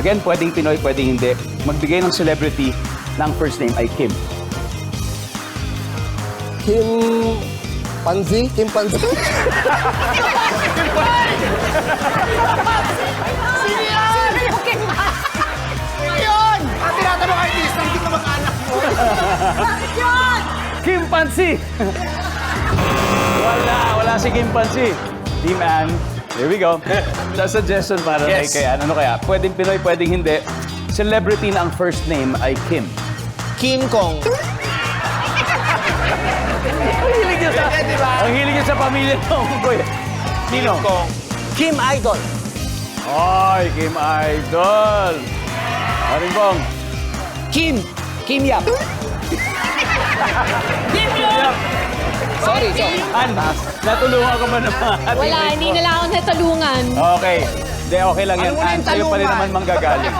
Again, pwedeng Pinoy, pwedeng hindi. Magbigay ng celebrity ng first name ay Kim. Kim Panzi? Kim Panzi? Sino yan? Sino yung Kim? Sino yun? Ang tinatanong artista, hindi ka mag-anak mo. Bakit yun? Kim Pansi! wala si Kim Pansi. Team Ann, here we go. Sa suggestion para kay Ann, ano kaya? Pwedeng Pinoy, pwedeng hindi. Celebrity na ang first name ay Kim. King Kong. Ang hilig niya sa pamilya ng Kuya. Sino? Kim Idol. Ay, Kim Idol. Aring Bong. Kim Yap. Sorry. Ann, natulungan ko ba ng mga Wala, teammates hindi mo? nila ako natulungan. Okay. Hindi, okay lang yan. Ano mo na Ann, yung sa'yo pa rin talungan? naman manggagaling.